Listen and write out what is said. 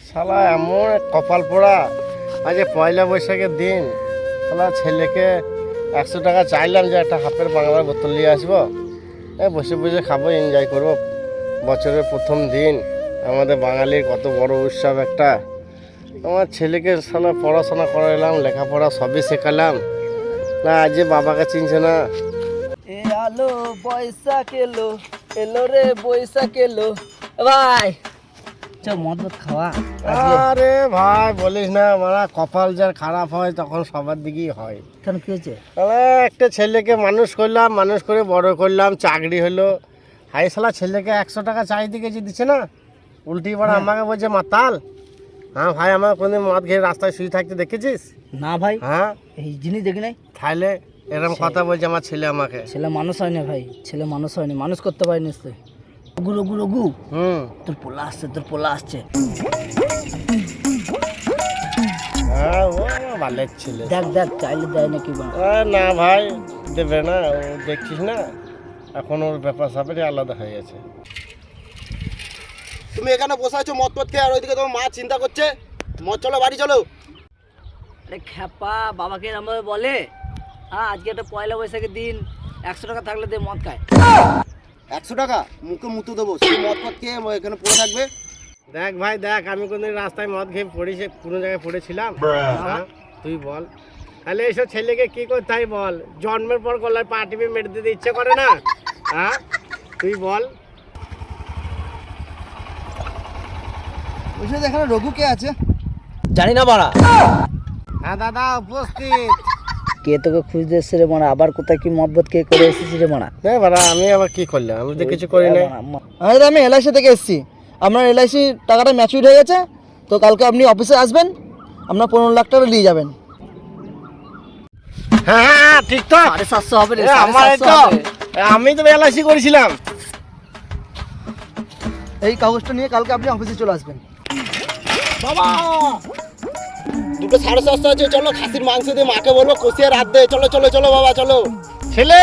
শালা এমন কপাল পোড়া, আজ পয়লা বৈশাখের দিন শালা ছেলেকে 100 টাকা চাইলাম যে একটা হাফের বাংলার বোতল নিয়ে আসবো, বসে বসে খাবো, এনজয় করবো। বছরের প্রথম দিন, আমাদের বাঙালির কত বড় উৎসব একটা। আমার ছেলেকে শালা পড়াশোনা করালাম, লেখাপড়া সবই শেখালাম, না আজ যে বাবাকে চিনছে না। এ আলো বৈশাখ এলো, এলো রে বৈশাখ এলো। ভাই চল মদ খাওয়া। আরে ভাই বলিস না, মানে কপাল যার খারাপ হয় তখন সবার দিকেই হয়। কেন কি হয়েছে? একটা ছেলেকে মানুষ করলাম, মানুষ করে বড় করলাম, চাকরি হলো, হাই শালা ছেলেকে 100 টাকা চাই দিকে যে দিচ্ছে না, উল্টি পড়া আমাকে বলছে মাতাল। হ্যাঁ ভাই, আমার কোনদিন মদ খেয়ে রাস্তায় শুয়ে থাকতে দেখেছিস? না ভাই, হ্যাঁ এই জিনিস দেখি নাই। তাহলে এরকম কথা বলছে আমার ছেলে আমাকে। ছেলে মানুষ হয়নি ভাই, ছেলে মানুষ হয়নি, মানুষ করতে পারিনি তুই। রঘু রঘু রঘু, তোর পোলা আসছে, তোর পোলা আসছে। হ্যাঁ ও ভালের ছেলে। দেখ দেখ চাইলে দেয় নাকি বা। না ভাই দেবে না, ও দেখছিস না এখন ওর ব্যাপার স্যাপারই আলাদা হয়ে গেছে। তুমি এখানে বসে আছো মদ পদ খেয়ে, আর ওইদিকে তোমার মা চিন্তা করছে। মদ চলো, বাড়ি চলো। আরে খ্যাপা, বাবাকে এরমভাবে বলে? হ্যাঁ, আজকে একটা পয়লা বৈশাখের দিন, 100 টাকা থাকলে দে মদ খায়। 100 টাকা মুখে মুতু দেবো, শুধু মদ পদ খেয়ে এখানে পড়ে থাকবে। দেখ ভাই দেখ, আমি কোনদিন রাস্তায় মদ খেয়ে পড়েছি, কোনো জায়গায় পড়েছিলাম? হ্যাঁ, তুই বল। তাহলে এইসব ছেলেকে কি করতে হয় বল? জন্মের পর গলায় পা টিপে মেরে দিতে ইচ্ছে করে না? হ্যাঁ তুই বল। বুঝলে এখানে রঘু কে আছে? জানি না বাড়া। হ্যাঁ দাদা উপস্থিত। কে তোকে খুঁজতে এসছে রে মারা? আবার কোথায় কি মদ কে করে এসেছিস রে মারা? আমি আবার কি করলাম? আমি তো কিছু করি না। আমি এলআইসি থেকে এসেছি। আপনার এলআইসি টাকাটা ম্যাচুরিট হয়ে গেছে, তো কালকে আপনি অফিসে আসবেন, আপনার 15 লাখ টাকা নিয়ে যাবেন। হ্যাঁ হ্যাঁ ঠিক তো। 750 হবে রে, আমার 750 তো হবে। আমি তো এলআইসি করেছিলাম। এই কাগজটা নিয়ে কালকে আপনি অফিসে চলে আসবেন। বাবা দুটো 750 আছে, চলো খাসির মাংস দিয়ে মাকে বলবো কষিয়ে রাত দে। চলো চলো চলো বাবা চলো। ছেলে